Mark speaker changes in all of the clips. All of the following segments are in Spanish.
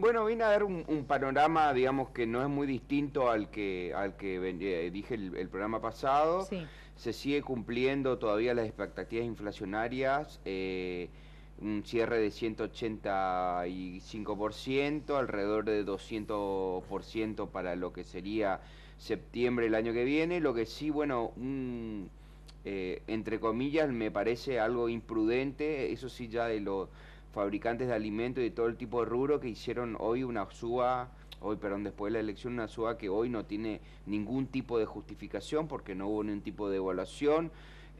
Speaker 1: Bueno, vine a dar un panorama, digamos, que no es muy distinto al que dije el programa pasado.
Speaker 2: Sí.
Speaker 1: Se sigue cumpliendo todavía las expectativas inflacionarias, un cierre de 185%, alrededor de 200% para lo que sería septiembre del año que viene. Lo que sí, bueno, entre comillas, me parece algo imprudente, eso sí, ya de los fabricantes de alimentos y de todo el tipo de rubro que hicieron hoy una suba, después de la elección, una suba que hoy no tiene ningún tipo de justificación porque no hubo ningún tipo de evaluación.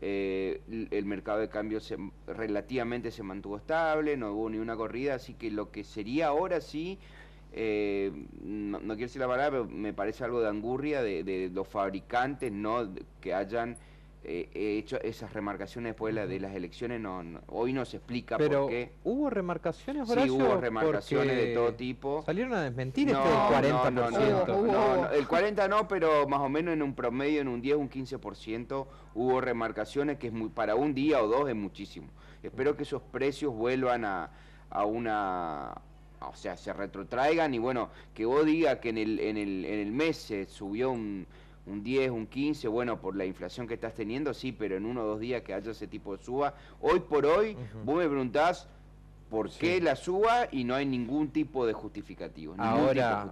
Speaker 1: El mercado de cambio relativamente se mantuvo estable, no hubo ni una corrida, así que lo que sería ahora sí, no quiero decir la palabra, pero me parece algo de angurria de los fabricantes, no que hayan hecho esas remarcaciones después de las elecciones. Hoy no se explica por
Speaker 3: Pero,
Speaker 1: qué.
Speaker 3: ¿hubo remarcaciones,
Speaker 1: Sí,
Speaker 3: Horacio?
Speaker 1: hubo remarcaciones de todo
Speaker 3: Porque
Speaker 1: tipo.
Speaker 3: salieron a desmentir
Speaker 1: No,
Speaker 3: este del
Speaker 1: no, no,
Speaker 3: 40%.
Speaker 1: no, no, el 40 no, pero más o menos en un promedio, en un 10, un 15% hubo remarcaciones, que es muy, para un día o dos es muchísimo. Espero que esos precios vuelvan a una, o sea, se retrotraigan y bueno, que vos digas que en el mes se subió un 10, un 15, bueno, por la inflación que estás teniendo, sí, pero en 1 o 2 días que haya ese tipo de suba. Hoy por hoy, vos me preguntás por qué la suba y no hay ningún tipo de justificativo.
Speaker 3: Ahora,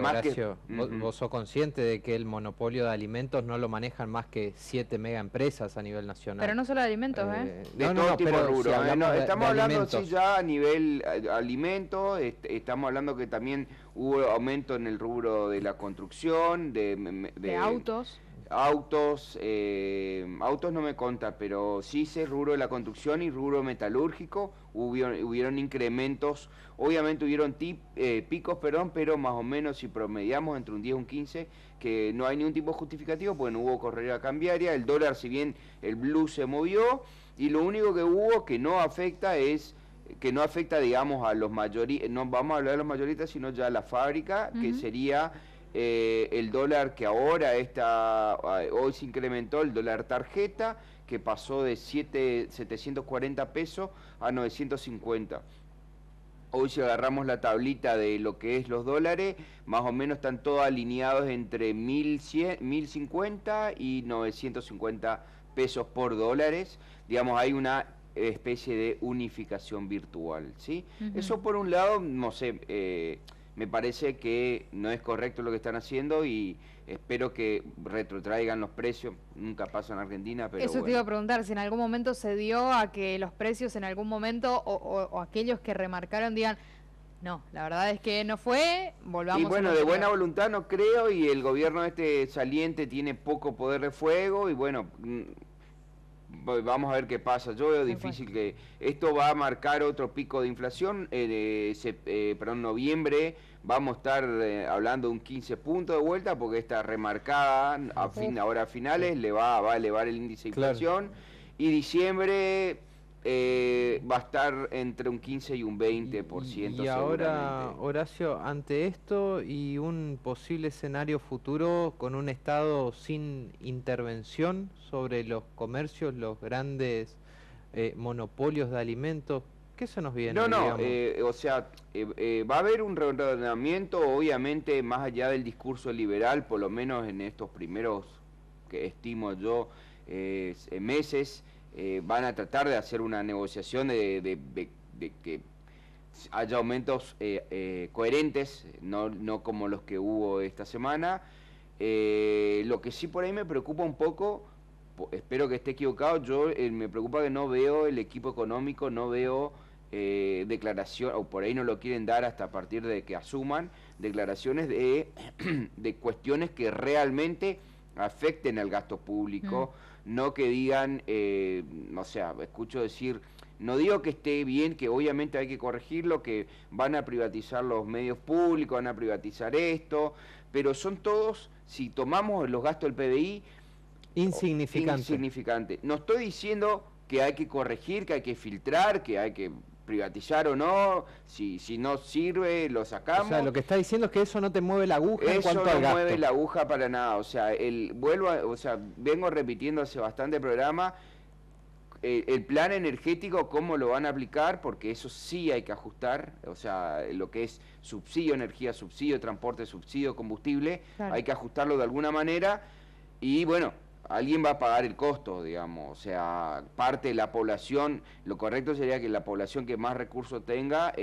Speaker 1: Horacio,
Speaker 3: vos sos consciente de que el monopolio de alimentos no lo manejan más que 7 mega empresas a nivel nacional.
Speaker 2: Pero no solo de alimentos, ¿eh?
Speaker 1: De todo tipo de rubro. Estamos hablando
Speaker 3: alimentos.
Speaker 1: sí, ya a nivel alimentos, estamos hablando que también hubo aumento en el rubro de la construcción,
Speaker 2: de autos.
Speaker 1: Autos no me conta, pero sí sé rubro de la construcción y rubro metalúrgico, hubieron incrementos, obviamente hubieron picos, pero más o menos si promediamos entre un 10 y un 15, que no hay ningún tipo de justificativo, porque no hubo corrida cambiaria, el dólar, si bien el blue se movió, y lo único que hubo que no afecta digamos a los mayoristas, no vamos a hablar de los mayoristas, sino ya a la fábrica, que sería el dólar que ahora hoy se incrementó, el dólar tarjeta, que pasó de 740 pesos a 950. Hoy si agarramos la tablita de lo que es los dólares, más o menos están todos alineados entre 1050 y 950 pesos por dólares. Digamos, hay una especie de unificación virtual, ¿sí? Eso por un lado, no sé, me parece que no es correcto lo que están haciendo y espero que retrotraigan los precios. Nunca pasa en Argentina, pero
Speaker 2: eso
Speaker 1: bueno.
Speaker 2: Te iba a preguntar, si en algún momento se dio a que los precios en algún momento o aquellos que remarcaron digan, no, la verdad es que no fue, volvamos.
Speaker 1: Y bueno, de buena voluntad no creo, y el gobierno saliente tiene poco poder de fuego y bueno, vamos a ver qué pasa. Yo veo difícil que esto va a marcar otro pico de inflación. Noviembre vamos a estar hablando de un 15 puntos de vuelta, porque esta remarcada ahora a finales le va a elevar el índice de inflación. Y diciembre va a estar entre un 15 y un 20%.
Speaker 3: Y ahora, Horacio, ante esto y un posible escenario futuro con un Estado sin intervención sobre los comercios, los grandes monopolios de alimentos, ¿qué se nos viene?
Speaker 1: Va a haber un reordenamiento, obviamente, más allá del discurso liberal, por lo menos en estos primeros, que estimo yo, meses. Van a tratar de hacer una negociación de que haya aumentos coherentes, no como los que hubo esta semana. Lo que sí por ahí me preocupa un poco, espero que esté equivocado, me preocupa que no veo el equipo económico, no veo declaración, o por ahí no lo quieren dar hasta a partir de que asuman declaraciones de cuestiones que realmente afecten al gasto público, no que digan, escucho decir, no digo que esté bien, que obviamente hay que corregirlo, que van a privatizar los medios públicos, van a privatizar esto, pero son todos, si tomamos los gastos del PBI, insignificantes. No estoy diciendo que hay que corregir, que hay que filtrar, que hay que privatizar o no, si no sirve, lo sacamos. O
Speaker 3: sea, lo que está diciendo es que eso no te mueve la aguja en cuanto al gasto.
Speaker 1: Eso no mueve la aguja para nada. O sea, vengo repitiendo hace bastante programa, el plan energético, ¿cómo lo van a aplicar? Porque eso sí hay que ajustar, o sea, lo que es subsidio energía, subsidio transporte, subsidio combustible,
Speaker 2: Claro.
Speaker 1: hay que ajustarlo de alguna manera y bueno, alguien va a pagar el costo, digamos, o sea, parte de la población, lo correcto sería que la población que más recursos tenga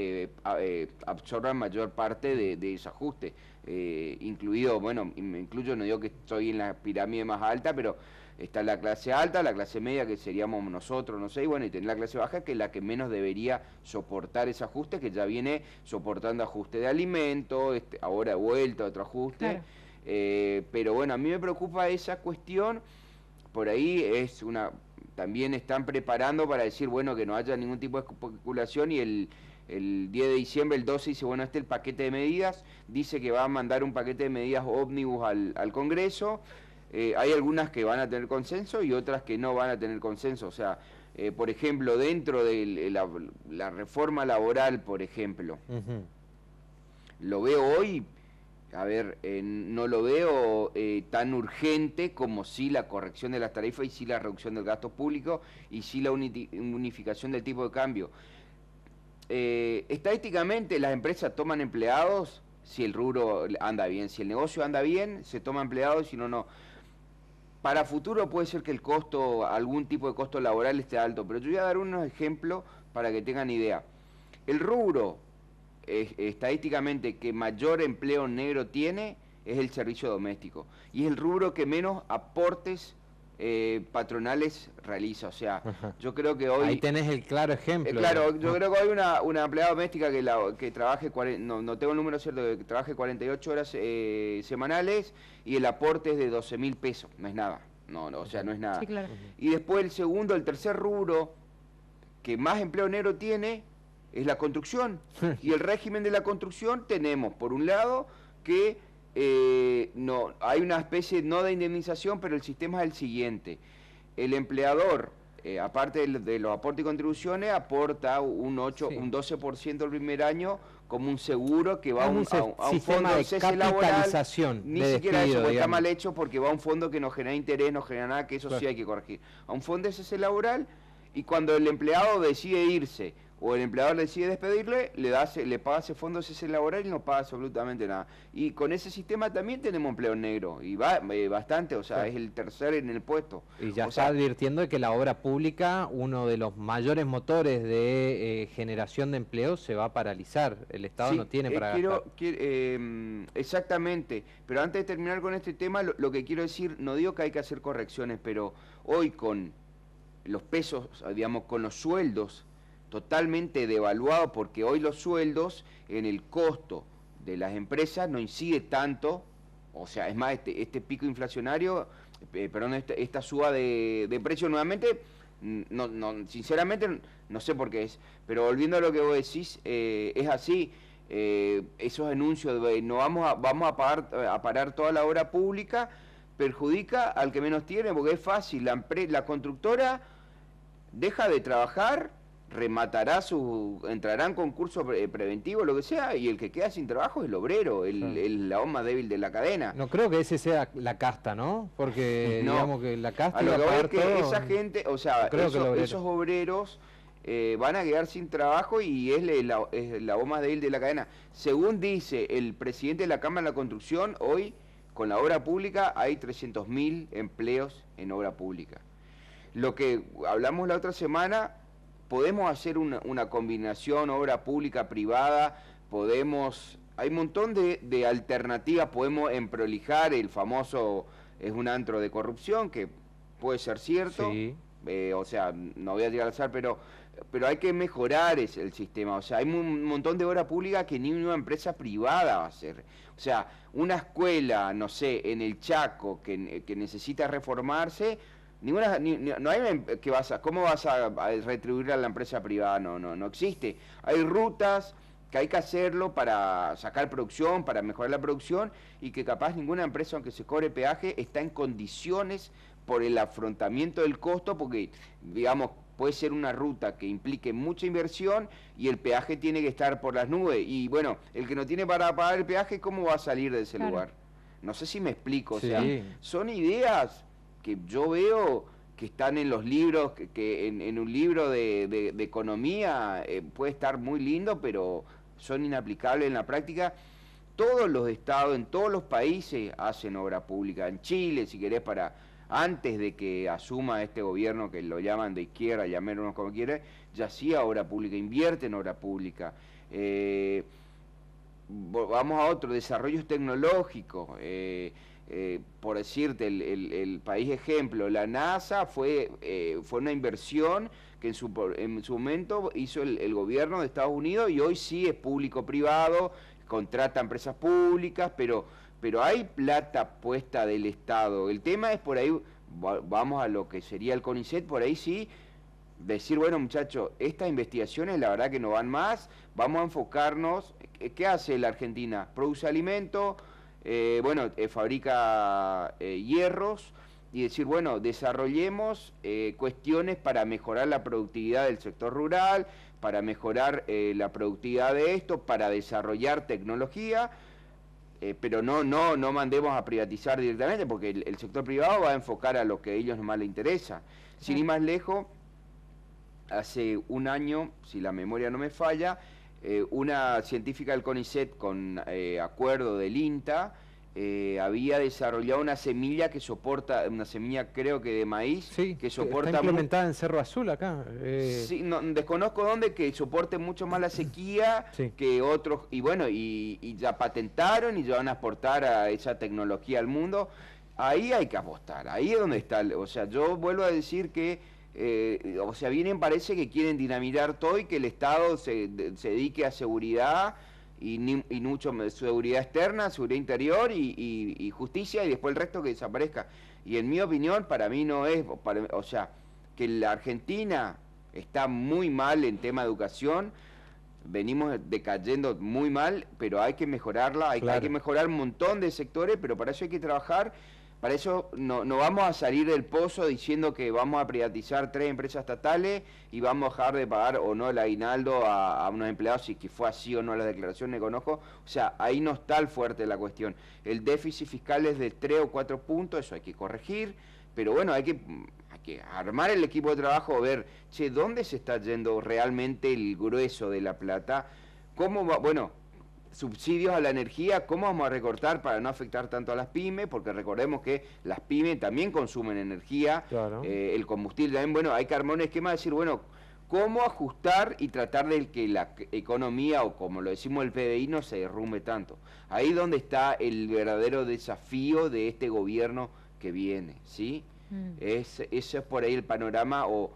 Speaker 1: absorba mayor parte de ese ajuste, incluido, bueno, me incluyo, no digo que estoy en la pirámide más alta, pero está la clase alta, la clase media, que seríamos nosotros, no sé, y bueno, y tener la clase baja, que es la que menos debería soportar ese ajuste, que ya viene soportando ajuste de alimentos, ahora ha vuelto a otro ajuste.
Speaker 2: Claro.
Speaker 1: Pero bueno, a mí me preocupa esa cuestión, por ahí también están preparando para decir, bueno, que no haya ningún tipo de especulación y el 10 de diciembre, el 12, dice, bueno, el paquete de medidas, dice que va a mandar un paquete de medidas ómnibus al Congreso. Hay algunas que van a tener consenso y otras que no van a tener consenso. O sea, por ejemplo, dentro de la reforma laboral, por ejemplo, lo veo hoy, a ver, no lo veo tan urgente como sí la corrección de las tarifas y sí la reducción del gasto público y sí la unificación del tipo de cambio. Estadísticamente las empresas toman empleados si el rubro anda bien, si el negocio anda bien, se toma empleados, si no, no. Para futuro puede ser que el costo, algún tipo de costo laboral esté alto, pero yo voy a dar unos ejemplos para que tengan idea. El rubro, estadísticamente, que mayor empleo negro tiene es el servicio doméstico. Y es el rubro que menos aportes patronales realiza. O sea, yo creo que hoy...
Speaker 3: Ahí tenés el claro ejemplo.
Speaker 1: Claro, yo creo que hoy una empleada doméstica que trabaje, no tengo el número cierto, que trabaje 48 horas semanales y el aporte es de 12.000 pesos, no es nada, no, o sea, no es nada.
Speaker 2: Sí, claro.
Speaker 1: Y después el tercer rubro que más empleo negro tiene es la construcción. Y el régimen de la construcción tenemos, por un lado, que no hay una especie no de indemnización, pero el sistema es el siguiente. El empleador, aparte de los aportes y contribuciones, aporta un 12% el primer año como un seguro que va a un fondo de cese laboral. Ni siquiera eso, porque está mal hecho porque va a un fondo que no genera interés, no genera nada, que eso sí hay que corregir. A un fondo de cese laboral y cuando el empleado decide irse o el empleador decide despedirle, le paga ese fondo de cese laboral y no paga absolutamente nada. Y con ese sistema también tenemos empleo negro, y bastante, o sea, es el tercer en el puesto.
Speaker 3: Y ya está advirtiendo de que la obra pública, uno de los mayores motores de generación de empleo, se va a paralizar. El Estado no tiene para gastar.
Speaker 1: Exactamente, pero antes de terminar con este tema, lo que quiero decir, no digo que hay que hacer correcciones, pero hoy con los pesos, digamos, con los sueldos, totalmente devaluado, porque hoy los sueldos en el costo de las empresas no incide tanto, o sea, es más, este pico inflacionario, esta suba de precio nuevamente, sinceramente no sé por qué es, pero volviendo a lo que vos decís, es así, esos anuncios de no vamos a parar toda la obra pública, perjudica al que menos tiene, porque es fácil, la constructora deja de trabajar, rematará entrará en concurso preventivo, lo que sea, y el que queda sin trabajo es el obrero, el eslabón más débil de la cadena.
Speaker 3: No creo que ese sea la casta, ¿no? Porque digamos que la casta...
Speaker 1: A lo que voy es que esa gente, o sea, esos obreros van a quedar sin trabajo y es el eslabón más débil de la cadena. Según dice el presidente de la Cámara de la Construcción, hoy con la obra pública hay 300.000 empleos en obra pública. Lo que hablamos la otra semana... Podemos hacer una combinación obra pública privada, hay un montón de alternativas, podemos emprolijar, el famoso es un antro de corrupción, que puede ser cierto,
Speaker 3: sí.
Speaker 1: O sea, no voy a llegar al azar, pero hay que mejorar el sistema, o sea, hay un montón de obra pública que ni una empresa privada va a hacer, o sea, una escuela, no sé, en el Chaco, que necesita reformarse, no hay ¿cómo vas a retribuir a la empresa privada? No existe. Hay rutas que hay que hacerlo para sacar producción, para mejorar la producción y que capaz ninguna empresa, aunque se cobre peaje, está en condiciones por el afrontamiento del costo, porque, digamos, puede ser una ruta que implique mucha inversión y el peaje tiene que estar por las nubes. Y bueno, el que no tiene para pagar el peaje, ¿cómo va a salir de ese lugar? No sé si me explico, o sea, son ideas que yo veo que están en los libros, que en un libro de economía puede estar muy lindo, pero son inaplicables en la práctica. Todos los estados, en todos los países hacen obra pública. En Chile, si querés, antes de que asuma este gobierno que lo llaman de izquierda, llamémonos como quieran, ya hacía obra pública, invierte en obra pública. Vamos a otro, desarrollos tecnológicos. Por decirte, el país ejemplo, la NASA fue una inversión que en su momento hizo el gobierno de Estados Unidos, y hoy sí es público-privado, contrata empresas públicas, pero hay plata puesta del Estado. El tema es por ahí, vamos a lo que sería el CONICET, por ahí sí, decir, bueno muchachos, estas investigaciones la verdad que no van más, vamos a enfocarnos. ¿Qué hace la Argentina? Produce alimento, fabrica hierros, y decir, bueno, desarrollemos cuestiones para mejorar la productividad del sector rural, para mejorar la productividad de esto, para desarrollar tecnología, pero no mandemos a privatizar directamente, porque el sector privado va a enfocar a lo que a ellos más les interesa. Sin ir más lejos, hace un año, si la memoria no me falla, una científica del CONICET con acuerdo del INTA había desarrollado una semilla que soporta, una semilla creo que de maíz,
Speaker 3: sí,
Speaker 1: que soporta...
Speaker 3: Está implementada en Cerro Azul acá.
Speaker 1: Sí, desconozco dónde, que soporte mucho más la sequía
Speaker 3: sí.
Speaker 1: que otros, y bueno, y ya patentaron y ya van a exportar a esa tecnología al mundo. Ahí hay que apostar, ahí es donde está, o sea, yo vuelvo a decir que vienen, parece que quieren dinamitar todo y que el Estado se dedique a seguridad y mucho seguridad externa, seguridad interior y justicia, y después el resto que desaparezca. Y en mi opinión, para mí no es, que la Argentina está muy mal en tema de educación, venimos decayendo muy mal, pero hay que mejorarla, hay que mejorar un montón de sectores, pero para eso hay que trabajar. Para eso no vamos a salir del pozo diciendo que vamos a privatizar 3 empresas estatales y vamos a dejar de pagar o no el aguinaldo a unos empleados, si que fue así o no la declaración, me conozco. O sea, ahí no está el fuerte la cuestión. El déficit fiscal es de 3 o 4 puntos, eso hay que corregir, pero bueno, hay que armar el equipo de trabajo, ver, ¿dónde se está yendo realmente el grueso de la plata? ¿Cómo va? Bueno, subsidios a la energía, ¿cómo vamos a recortar para no afectar tanto a las pymes? Porque recordemos que las pymes también consumen energía,
Speaker 3: claro.
Speaker 1: El combustible también. Bueno, hay que armar un esquema de decir, bueno, ¿cómo ajustar y tratar de que la economía, o como lo decimos el PBI, no se derrumbe tanto? Ahí es donde está el verdadero desafío de este gobierno que viene, ¿sí? Ese es por ahí el panorama, o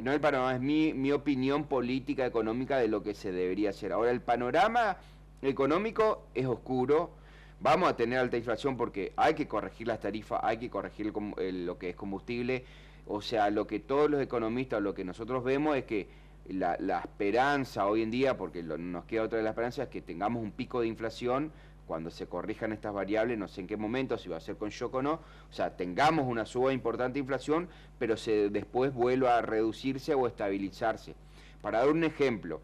Speaker 1: no el panorama, es mi opinión política, económica de lo que se debería hacer. Ahora, el panorama económico es oscuro, vamos a tener alta inflación porque hay que corregir las tarifas, hay que corregir lo que es combustible. O sea, lo que todos los economistas, lo que nosotros vemos es que la esperanza hoy en día, porque nos queda otra de las esperanzas, es que tengamos un pico de inflación cuando se corrijan estas variables, no sé en qué momento, si va a ser con shock o no. O sea, tengamos una suba importante de inflación, pero después vuelva a reducirse o estabilizarse. Para dar un ejemplo,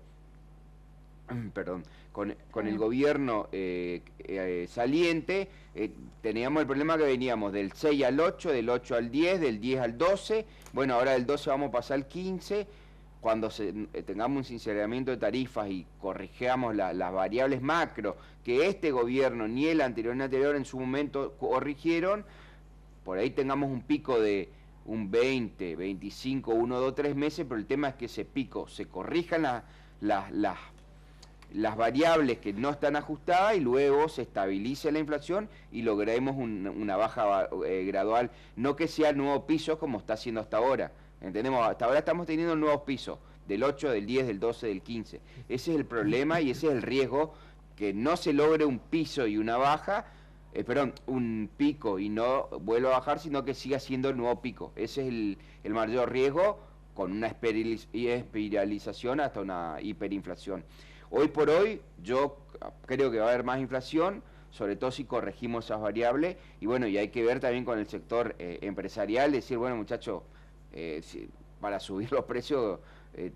Speaker 1: perdón, con el gobierno saliente, teníamos el problema que veníamos del 6 al 8, del 8 al 10, del 10 al 12, bueno, ahora del 12 vamos a pasar al 15, cuando tengamos un sinceramiento de tarifas y corrijamos las variables macro que este gobierno ni el anterior en su momento corrigieron, por ahí tengamos un pico de un 20, 25, 1, 2, 3 meses, pero el tema es que ese pico se corrijan las variables que no están ajustadas y luego se estabilice la inflación y logremos una baja gradual, no que sea nuevo piso como está haciendo hasta ahora. Entendemos, hasta ahora estamos teniendo nuevos pisos, del 8, del 10, del 12, del 15. Ese es el problema y ese es el riesgo, que no se logre un piso y una baja, un pico y no vuelva a bajar, sino que siga siendo el nuevo pico. Ese es el mayor riesgo, con una espiralización hasta una hiperinflación. Hoy por hoy yo creo que va a haber más inflación, sobre todo si corregimos esas variables, y bueno, y hay que ver también con el sector empresarial, decir, bueno muchachos, para subir los precios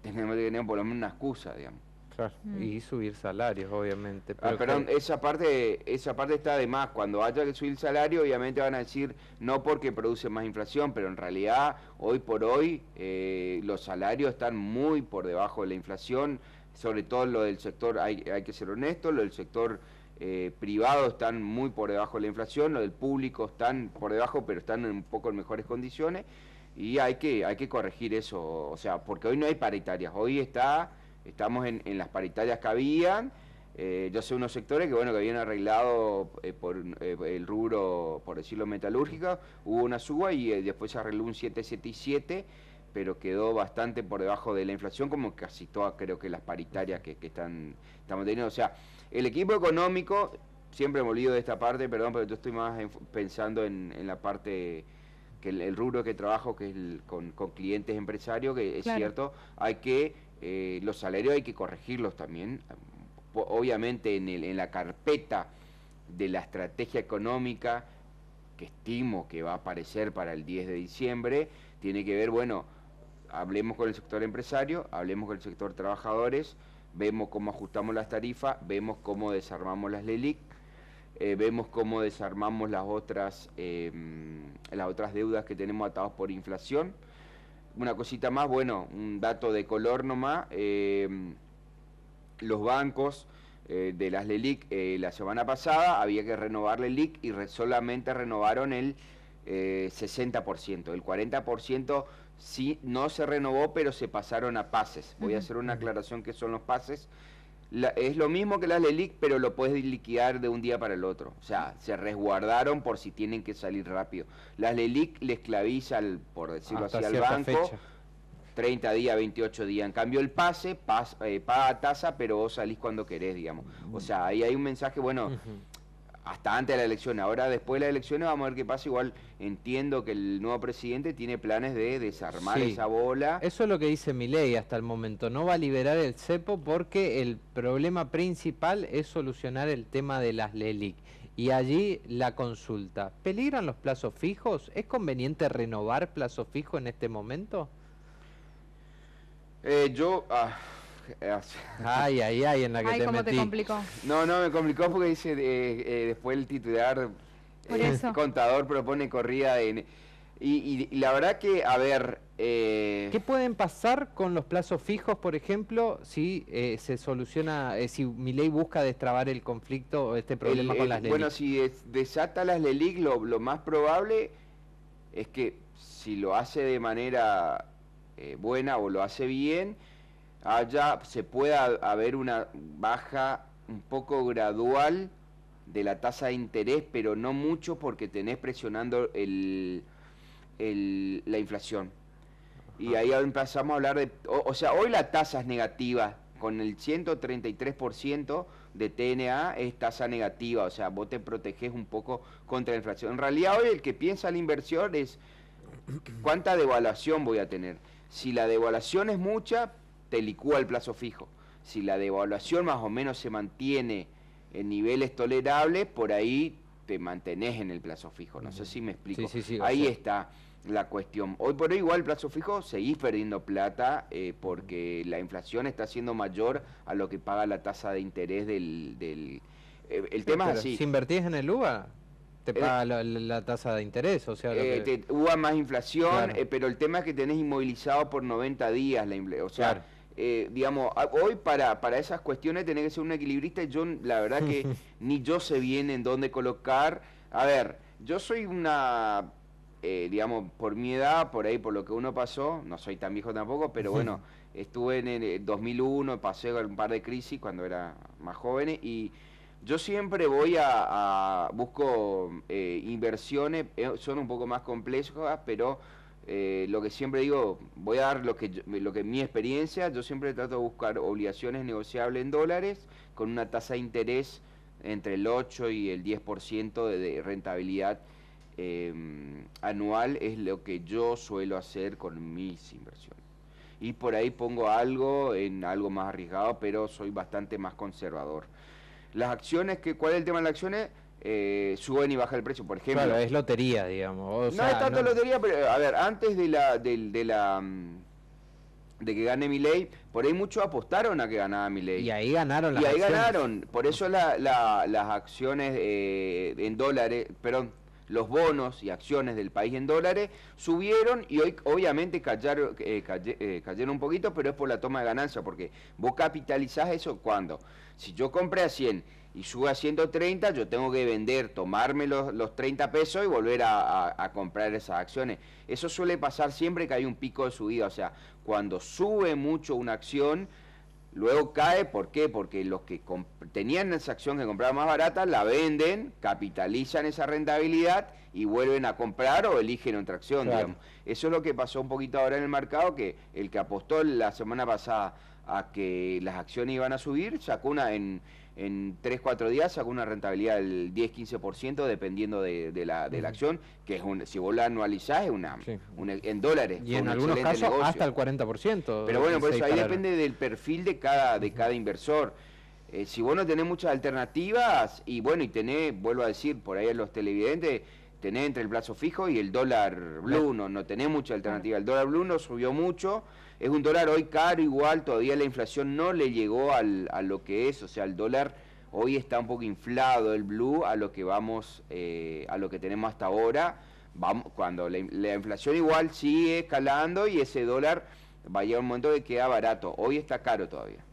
Speaker 1: tenemos que tener por lo menos una excusa, digamos.
Speaker 3: Claro, y subir salarios, obviamente.
Speaker 1: Perdón, esa parte está de más. Cuando haya que subir el salario, obviamente van a decir no porque produce más inflación, pero en realidad, hoy por hoy, los salarios están muy por debajo de la inflación, sobre todo lo del sector, hay que ser honesto, lo del sector privado están muy por debajo de la inflación, lo del público están por debajo, pero están en un poco en mejores condiciones, y hay que corregir eso, o sea, porque hoy no hay paritarias, hoy estamos en las paritarias que habían. Yo sé unos sectores que habían arreglado por el rubro, por decirlo, metalúrgico, hubo una suba y después se arregló un 7,7 y 7, pero quedó bastante por debajo de la inflación, como casi todas creo que las paritarias que estamos teniendo. O sea, el equipo económico, siempre me olvido de esta parte, perdón, pero yo estoy más pensando en la parte que el rubro que trabajo, que es con clientes empresarios, que es cierto, los salarios hay que corregirlos también. Obviamente en la carpeta de la estrategia económica que estimo que va a aparecer para el 10 de diciembre, tiene que ver, hablemos con el sector empresario, hablemos con el sector trabajadores, vemos cómo ajustamos las tarifas, vemos cómo desarmamos las LELIC, vemos cómo desarmamos las otras deudas que tenemos atadas por inflación. Una cosita más, un dato de color nomás, los bancos de las LELIC la semana pasada había que renovar LELIC y solamente renovaron el 60%, el 40% sí no se renovó, pero se pasaron a pases. Voy a hacer una aclaración que son los pases. Es lo mismo que las LELIC, pero lo puedes liquidar de un día para el otro. O sea, se resguardaron por si tienen que salir rápido. Las LELIC le esclaviza, por decirlo así, al banco, fecha. 30 días, 28 días. En cambio, el pase paga tasa, pero vos salís cuando querés, digamos. O sea, ahí hay un mensaje, hasta antes de la elección. Ahora, después de las elecciones, vamos a ver qué pasa. Igual entiendo que el nuevo presidente tiene planes de desarmar esa bola.
Speaker 3: Eso es lo que dice Milei hasta el momento. No va a liberar el cepo porque el problema principal es solucionar el tema de las LELIC. Y allí la consulta. ¿Peligran los plazos fijos? ¿Es conveniente renovar plazo fijo en este momento? Ay, en la que te
Speaker 2: ¿cómo
Speaker 3: metí?
Speaker 2: te complicó?
Speaker 1: No, me complicó porque dice después el titular, contador propone corrida y la verdad que, a ver...
Speaker 3: ¿Qué pueden pasar con los plazos fijos, por ejemplo, si se soluciona, si Milei busca destrabar el conflicto o este problema con las LELIC?
Speaker 1: Bueno, si desata las LELIC, lo más probable es que si lo hace de manera buena o lo hace bien, se pueda haber una baja un poco gradual de la tasa de interés, pero no mucho porque tenés presionando la inflación. Y ahí empezamos a hablar de... O sea, hoy la tasa es negativa, con el 133% de TNA es tasa negativa, o sea, vos te protegés un poco contra la inflación. En realidad hoy el que piensa la inversión es cuánta devaluación voy a tener. Si la devaluación es mucha, te licúa el plazo fijo. Si la devaluación más o menos se mantiene en niveles tolerables, por ahí te mantenés en el plazo fijo. No sé si me explico.
Speaker 3: Sí,
Speaker 1: ahí está la cuestión. Hoy por hoy igual el plazo fijo seguís perdiendo plata porque la inflación está siendo mayor a lo que paga la tasa de interés el tema es así.
Speaker 3: Si invertís en el UVA, te paga la tasa de interés, o sea...
Speaker 1: UVA más inflación,
Speaker 3: claro.
Speaker 1: Pero el tema es que tenés inmovilizado por 90 días o sea... Claro. Digamos, hoy para esas cuestiones tenés que ser un equilibrista y yo la verdad que ni yo sé bien en dónde colocar. A ver, yo soy digamos, por mi edad, por ahí, por lo que uno pasó, no soy tan viejo tampoco, pero bueno, estuve en el 2001, pasé un par de crisis cuando era más joven y yo siempre busco inversiones, son un poco más complejas, pero... lo que siempre digo, voy a dar lo que mi experiencia, yo siempre trato de buscar obligaciones negociables en dólares con una tasa de interés entre el 8 y el 10% de rentabilidad anual, es lo que yo suelo hacer con mis inversiones. Y por ahí pongo algo más arriesgado, pero soy bastante más conservador. Las acciones, ¿cuál es el tema de las acciones? Suben y bajan el precio, por ejemplo.
Speaker 3: Claro, es lotería, digamos.
Speaker 1: No es tanto lotería, pero a ver, antes de que gane Milei, por ahí muchos apostaron a que ganaba Milei.
Speaker 3: Y ahí ganaron las
Speaker 1: Y ahí
Speaker 3: acciones.
Speaker 1: ganaron, por eso las acciones en dólares, perdón, los bonos y acciones del país en dólares subieron y hoy obviamente cayeron un poquito, pero es por la toma de ganancia, porque vos capitalizás eso cuando, si yo compré a 100 y sube a 130, yo tengo que vender, tomarme los 30 pesos y volver a comprar esas acciones. Eso suele pasar siempre que hay un pico de subida, o sea, cuando sube mucho una acción, luego cae. ¿Por qué? Porque los que tenían esa acción que compraban más barata, la venden, capitalizan esa rentabilidad y vuelven a comprar o eligen otra acción,
Speaker 3: claro.
Speaker 1: digamos. Eso es lo que pasó un poquito ahora en el mercado, que el que apostó la semana pasada a que las acciones iban a subir, sacó una en 3-4 días, sacó una rentabilidad del 10-15% dependiendo de la acción, que es si vos la anualizás es en dólares.
Speaker 3: Y en algunos casos
Speaker 1: negocio.
Speaker 3: hasta el 40%.
Speaker 1: Pero bueno, por eso ahí depende del perfil de cada inversor. Si vos no tenés muchas alternativas, y bueno, y tenés, vuelvo a decir, por ahí a los televidentes, tenés entre el plazo fijo y el dólar blue, no tenés mucha alternativa. El dólar blue no subió mucho, es un dólar hoy caro igual, todavía la inflación no le llegó a lo que es, o sea, el dólar hoy está un poco inflado, el blue, a lo que vamos, a lo que tenemos hasta ahora. Cuando la inflación igual sigue escalando y ese dólar va a llegar un momento que queda barato, hoy está caro todavía.